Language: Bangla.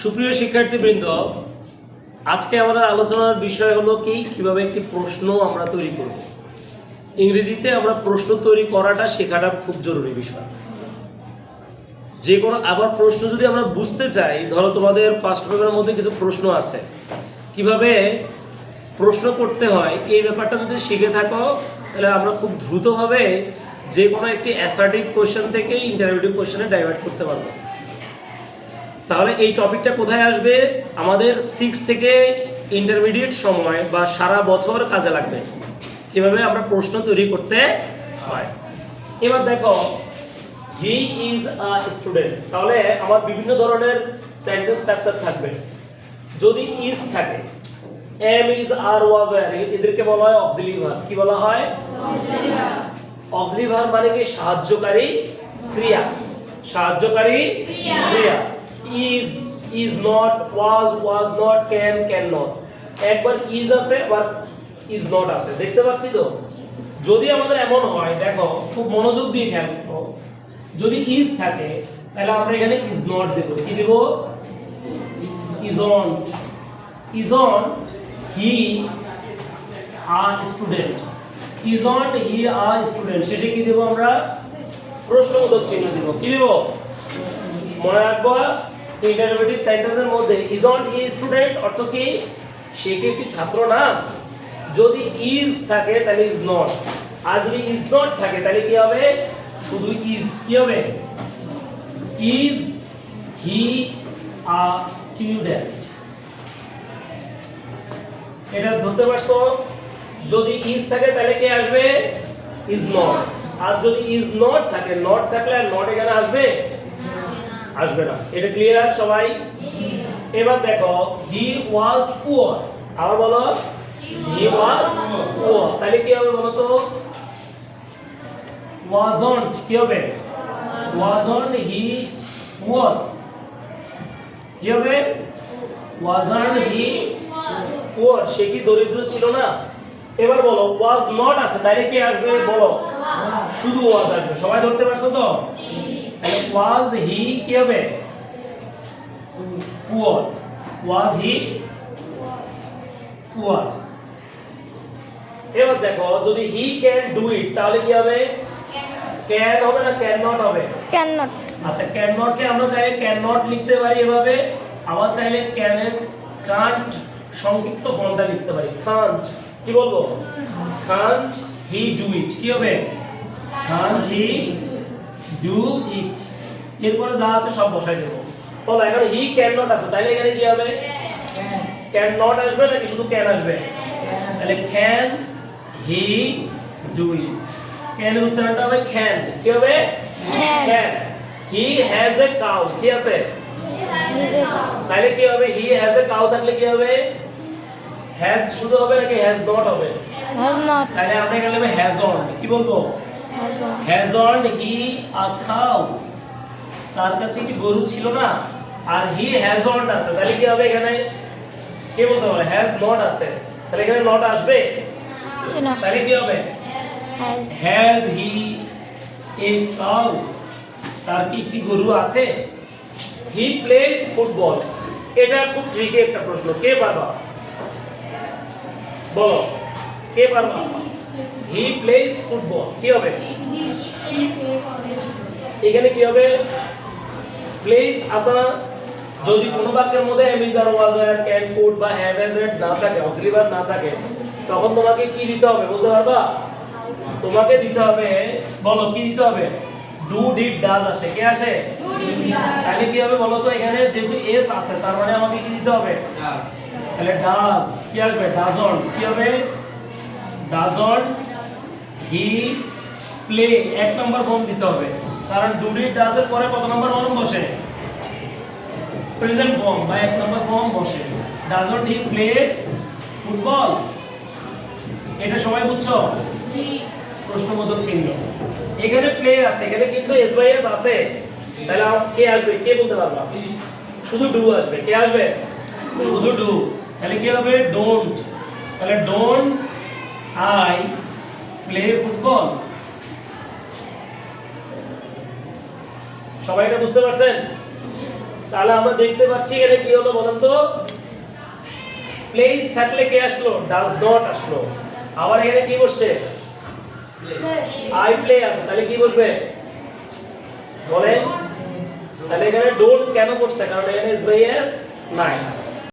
সুপ্রিয় শিক্ষার্থীবৃন্দ, আজকে আমরা আলোচনার বিষয় হলো কিভাবে একটি প্রশ্ন আমরা তৈরি করব। ইংরেজিতে আমরা প্রশ্ন তৈরি করাটা শেখাটা খুব জরুরি বিষয়। যে কোনো আবার প্রশ্ন যদি আমরা বুঝতে চাই, ধরো তোমাদের ফার্স্ট পেপারের মধ্যে কিছু প্রশ্ন আছে, কিভাবে প্রশ্ন করতে হয় এই ব্যাপারটা যদি শিখে থাকো, তাহলে আমরা খুব দ্রুতভাবে যে কোনো একটি অ্যাসার্টিভ কোয়েশ্চেন থেকে ইন্টারভিউ কোয়েশ্চেনে ডাইভার্ট করতে পারবো। তাহলে এই টপিকটা কোথায় আসবে? আমাদের 6 থেকে ইন্টারমিডিয়েট সময় বা সারা বছর কাজে লাগবে, কিভাবে আমরা প্রশ্ন তৈরি করতে হয়। এবার দেখো, হি ইজ আ স্টুডেন্ট, তাহলে আমার বিভিন্ন ধরনের সেন্টেন্স স্ট্রাকচার থাকবে। যদি ইজ থাকে, am is are was were, এদেরকে বলা হয় অক্সিলিয়ারি ভার্ব। কি বলা হয়? অক্সিলিয়ারি ভার্ব মানে কি? সাহায্যকারী ক্রিয়া। সাহায্যকারী ক্রিয়া। is not, was not, can not। একবার is আছে, আবার is not আছে, দেখতে পাচ্ছি তো? যদি আমাদের এমন হয়, দেখো খুব মনোযোগ দিয়ে খেয়াল করো, যদি is থাকে তাহলে আমরা এখানে is not দেব। কি দেব? is on he a student, is on he a student, শেষে কি দেব আমরা? প্রশ্নবোধক চিহ্ন দেব। কি দেব? মনে রাখবা, ইন্টারোগেটিভ সেন্টেন্সের মধ্যে is not he স্টুডেন্ট অর্থ কি? সে কি একটি ছাত্র না? যদি is থাকে তাহলে is not, আর যদি is not থাকে তাহলে কি হবে? শুধু is। কি হবে? is he a student? এটা ধরতে পারছো? যদি is থাকে তাহলে কি আসবে? is not। আর যদি is not থাকে, not থাকলে আর not এখানে আসবে? আসবে না। এটা ক্লিয়ার সবাই? এবার দেখো, হি ওয়াজ পুয়ার, আবার বলো হি ওয়াজ পুয়ার, তাহলে কি হবে বলো তো? ওয়াজন্ট কি হবে? ওয়াজন্ট হি পুয়ার, কি হবে? ওয়াজন্ট হি পুয়ার, সে কি দরিদ্র ছিল না? এবার বলো, ওয়াজ নট আছে, তাহলে কি আসবে বলো? শুধু ওয়াজ আসবে। সবাই ধরতে পারছো তো? was he কি হবে? poor, was he poor। এবার দেখো, যদি he can do it তাহলে কি হবে? can হবে না cannot হবে? cannot। আচ্ছা, cannot কে আমরা চাইলে cannot লিখতে পারি এভাবে, আবার চাইলে can't সংক্ষিপ্ত ফর্মটা লিখতে পারি, can't। কি বলবো? can't he do it, কি হবে? can't he do it। এরপরে যা আছে সব বসাই দেব। বলো, এখানে হি ক্যান নট আছে, তাহলে এখানে কি হবে? ক্যান নট আসবে নাকি শুধু ক্যান আসবে? তাহলে can he do it. Can এর উচ্চারণটা হবে ক্যান। কি হবে? Can. He has a cow, কি আছে? তাহলে কি হবে? হি হ্যাজ এ কাউ থাকলে কি হবে? হ্যাজ শুধু হবে নাকি হ্যাজ নট হবে? has not। তাহলে আমরা এখানে লিখব হ্যাজ অন। কি বলবো? Has on he a cow, তার কাছে কি গরু ছিল না? আর হি হ্যাজ নট আছে, তাহলে কি হবে এখানে? কে বলতে পারে? হ্যাজ নট আছে, তাহলে এখানে নট আসবে না। তাহলে কি হবে? হ্যাজ হি এ কাউ, তার কি একটি গরু আছে? হি প্লেজ ফুটবল, এটা খুব ট্রিকি একটা প্রশ্ন, কে পারবা? বলো, কে পারবা? হি প্লেজ ফুটবল, কি হবে? এখানে কি হবে? প্লেস আছে না? যদি কোনো বাক্যের মধ্যে am is are was were can could বা হ্যাভ হ্যাজ হ্যাড না থাকে, অক্সিলিয়ারি ভার্ব না থাকে, তখন তোমাকে কি দিতে হবে বলতে পারবা? তোমাকে দিতে হবে, বলো কি দিতে হবে? ডু ডিড ডাজ আসে, কে আসে? তাহলে কি হবে বলো তো? এখানে যেহেতু এস আছে তার মানে আমাকে কি দিতে হবে? তাহলে ডাজ কি আসবে? ডাজন্ট। কি হবে? ডাজন্ট হি প্লে, এক নম্বর ফর্ম দিতে হবে, কারণ ডু ডিড ডাজ এর পরে কত নম্বর ফর্ম বসে? প্রেজেন্ট ফর্ম বা এক নম্বর ফর্ম বসে। ডাজন্ট হি প্লে ফুটবল, এটা সবাই বুঝছো? প্রশ্নবোধক চিহ্ন। এখানে প্লে আছে, এখানে কিন্তু এস বাই এস আছে, তাহলে কে আসবে? কে বলতে পারবা? শুধু ডু আসবে। কে আসবে? শুধু ডু। তাহলে কি হবে? ডোন্ট। তাহলে ডোন্ট আই প্লে ফুটবল। সবাই এটা বুঝতে পারছেন? তাহলে আমরা দেখতে পাচ্ছি এখানে কি হলো বলেন তো, প্লেস থাকলে কে আসলো, ডাজ নট আসলো। আবার এখানে কি বসছে, আই প্লে আছে, তাহলে কি বসবে বলেন। তাহলে এখানে ডোন্ট কেন বসছে, কারণ এখানে এস বাই এস নাই।